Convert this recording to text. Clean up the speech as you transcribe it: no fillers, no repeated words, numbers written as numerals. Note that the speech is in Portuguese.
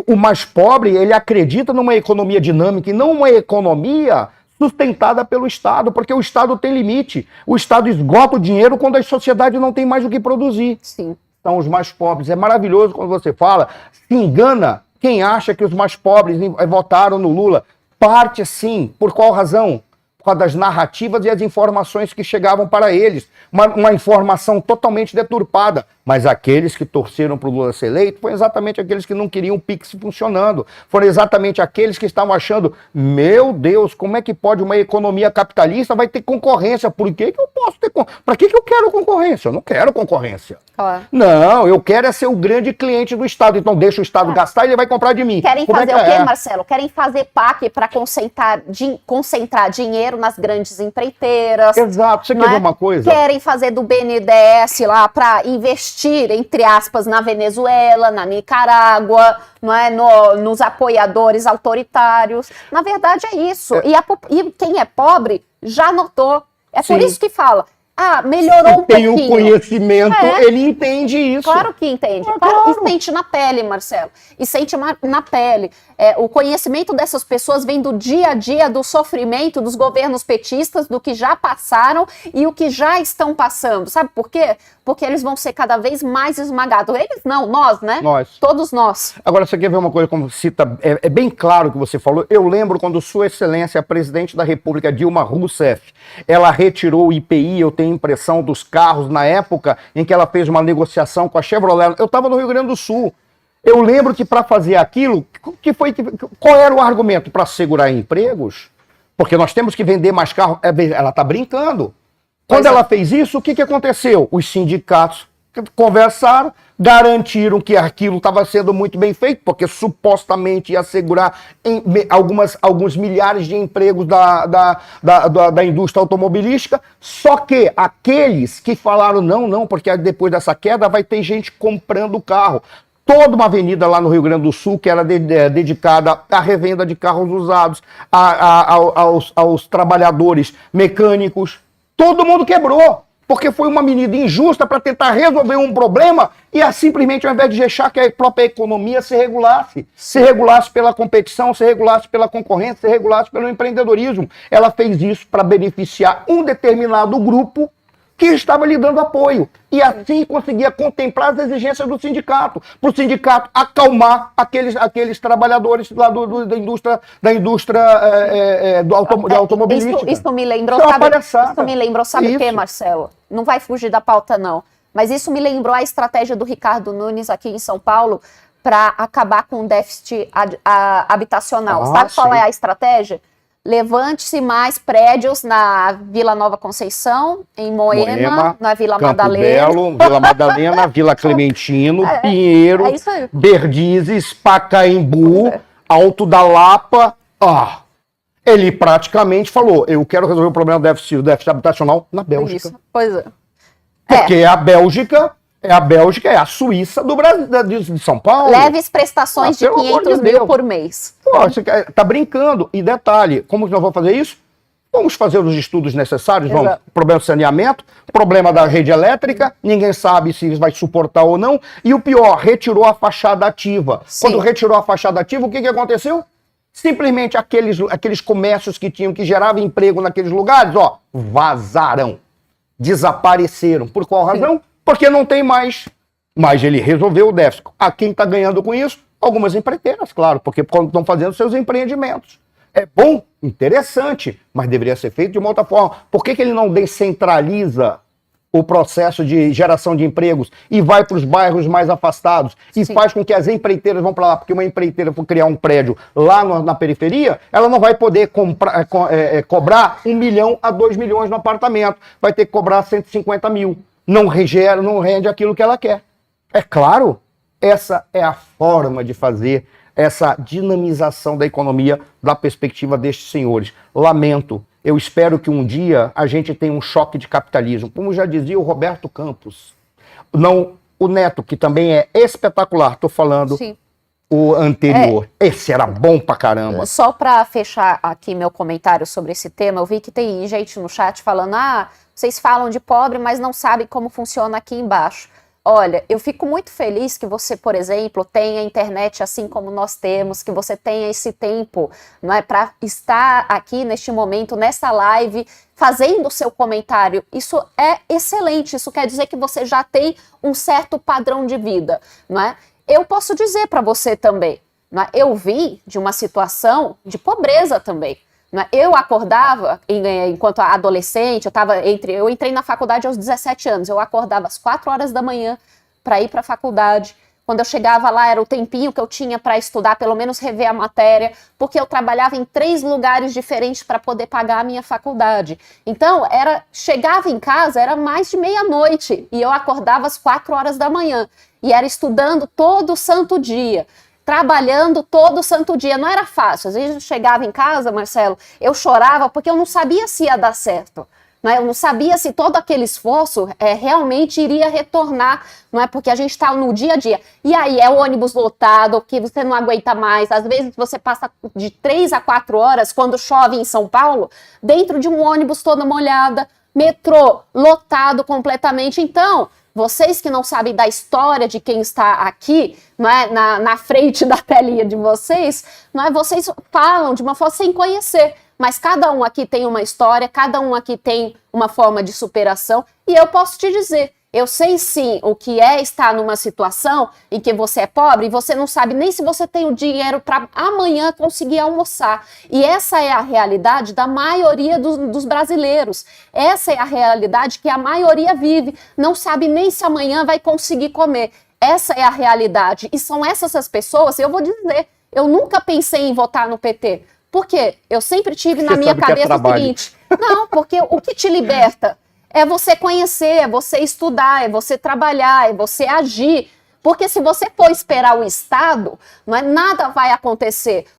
O mais pobre, ele acredita numa economia dinâmica e não uma economia sustentada pelo Estado, porque o Estado tem limite. O Estado esgota o dinheiro quando a sociedade não tem mais o que produzir. Sim. Então, os mais pobres. É maravilhoso quando você fala, se engana quem acha que os mais pobres votaram no Lula. Parte, sim. Por qual razão? Por causa das narrativas e as informações que chegavam para eles. Uma informação totalmente deturpada. Mas aqueles que torceram para o Lula ser eleito foram exatamente aqueles que não queriam o Pix funcionando. Foram exatamente aqueles que estavam achando, meu Deus, como é que pode uma economia capitalista vai ter concorrência? Por que eu posso ter concorrência? Para que eu quero concorrência? Eu não quero concorrência. Claro. Não, eu quero é ser o grande cliente do Estado. Então deixa o Estado gastar e ele vai comprar de mim. Querem fazer o quê, Marcelo? Querem fazer PAC para concentrar dinheiro nas grandes empreiteiras. Exato. Você quer ver uma coisa? Querem fazer do BNDES lá para investir, entre aspas, na Venezuela, na Nicarágua, não é? Nos apoiadores autoritários. Na verdade é isso. E quem é pobre já notou. É por isso que fala. Ah, melhorou um pouquinho. Tem o conhecimento, ele entende isso. Claro que entende. Claro. E sente na pele, Marcelo. E sente na pele. O conhecimento dessas pessoas vem do dia a dia, do sofrimento dos governos petistas, do que já passaram e o que já estão passando. Sabe por quê? Porque eles vão ser cada vez mais esmagados. Eles não, nós, né? Nós. Todos nós. Agora, você quer ver uma coisa, como cita, é bem claro o que você falou. Eu lembro quando Sua Excelência, a Presidente da República, Dilma Rousseff, ela retirou o IPI, eu tenho impressão, dos carros na época em que ela fez uma negociação com a Chevrolet. Eu estava no Rio Grande do Sul. Eu lembro que para fazer aquilo, qual era o argumento? Para segurar empregos? Porque nós temos que vender mais carros. Ela está brincando. Quando ela fez isso, o que aconteceu? Os sindicatos conversaram, garantiram que aquilo estava sendo muito bem feito, porque supostamente ia assegurar alguns milhares de empregos da indústria automobilística, só que aqueles que falaram não, porque depois dessa queda vai ter gente comprando o carro. Toda uma avenida lá no Rio Grande do Sul que era dedicada à revenda de carros usados, aos trabalhadores mecânicos, todo mundo quebrou. Porque foi uma medida injusta para tentar resolver um problema e simplesmente, ao invés de deixar que a própria economia se regulasse pela competição, se regulasse pela concorrência, se regulasse pelo empreendedorismo. Ela fez isso para beneficiar um determinado grupo que estava lhe dando apoio. E assim conseguia contemplar as exigências do sindicato, para o sindicato acalmar aqueles trabalhadores lá da indústria automobilística. Isso me lembrou, sabe o que, Marcelo? Não vai fugir da pauta, não. Mas isso me lembrou a estratégia do Ricardo Nunes aqui em São Paulo para acabar com o déficit habitacional. Sabe qual é a estratégia? Levante-se mais prédios na Vila Nova Conceição, em Moema, na Vila Campo Madalena. Belo, Vila Madalena, Vila Clementino, Pinheiro, Berdizes, Pacaembu, Alto da Lapa. Ele praticamente falou, eu quero resolver o problema do déficit habitacional na Bélgica. Isso. Pois é. Porque a Bélgica é a Suíça do Brasil, de São Paulo. Leves prestações de 500 mil por mês. Pô, você tá brincando. E detalhe, como nós vamos fazer isso? Vamos fazer os estudos necessários, vamos. Problema de saneamento, problema da rede elétrica, ninguém sabe se vai suportar ou não. E o pior, retirou a fachada ativa. Sim. Quando retirou a fachada ativa, o que aconteceu? Simplesmente aqueles comércios que geravam emprego naqueles lugares, vazaram. Desapareceram. Por qual razão? Sim. Porque não tem mais. Mas ele resolveu o déficit. Quem está ganhando com isso? Algumas empreiteiras, claro, porque estão fazendo seus empreendimentos. É bom, interessante, mas deveria ser feito de uma outra forma. Por que ele não descentraliza o processo de geração de empregos e vai para os bairros mais afastados e faz com que as empreiteiras vão para lá? Porque uma empreiteira for criar um prédio lá na periferia, ela não vai poder cobrar 1 milhão a 2 milhões no apartamento. Vai ter que cobrar 150 mil. Não rende aquilo que ela quer. É claro, essa é a forma de fazer essa dinamização da economia da perspectiva destes senhores. Lamento, eu espero que um dia a gente tenha um choque de capitalismo, como já dizia o Roberto Campos. Não, o Neto, que também é espetacular, estou falando o anterior. Esse era bom pra caramba. Só para fechar aqui meu comentário sobre esse tema, eu vi que tem gente no chat falando, vocês falam de pobre, mas não sabem como funciona aqui embaixo. Olha, eu fico muito feliz que você, por exemplo, tenha internet assim como nós temos, que você tenha esse tempo, não é, para estar aqui neste momento, nessa live, fazendo o seu comentário. Isso é excelente, isso quer dizer que você já tem um certo padrão de vida, não é? Eu posso dizer para você também, não é? Eu vim de uma situação de pobreza também. Eu acordava, enquanto adolescente, eu entrei na faculdade aos 17 anos, eu acordava às 4 horas da manhã para ir para a faculdade. Quando eu chegava lá, era o tempinho que eu tinha para estudar, pelo menos rever a matéria, porque eu trabalhava em 3 lugares diferentes para poder pagar a minha faculdade. Então, chegava em casa, era mais de meia-noite, e eu acordava às 4 horas da manhã, e era estudando todo santo dia. Trabalhando todo santo dia, não era fácil. Às vezes eu chegava em casa, Marcelo, eu chorava porque eu não sabia se ia dar certo. Não é? Eu não sabia se todo aquele esforço realmente iria retornar, não é? Porque a gente está no dia a dia. E aí é o ônibus lotado, que você não aguenta mais. Às vezes você passa de 3 a 4 horas, quando chove em São Paulo, dentro de um ônibus toda molhada, metrô lotado completamente. Então, vocês que não sabem da história de quem está aqui, não é, na frente da telinha de vocês, não é, vocês falam de uma forma sem conhecer, mas cada um aqui tem uma história, cada um aqui tem uma forma de superação, e eu posso te dizer, eu sei sim o que é estar numa situação em que você é pobre e você não sabe nem se você tem o dinheiro para amanhã conseguir almoçar. E essa é a realidade da maioria dos brasileiros. Essa é a realidade que a maioria vive. Não sabe nem se amanhã vai conseguir comer. Essa é a realidade. E são essas as pessoas, eu vou dizer, eu nunca pensei em votar no PT. Por quê? Eu sempre tive na minha cabeça o seguinte, não, porque o que te liberta é você conhecer, é você estudar, é você trabalhar, é você agir. Porque se você for esperar o Estado, não é, nada vai acontecer.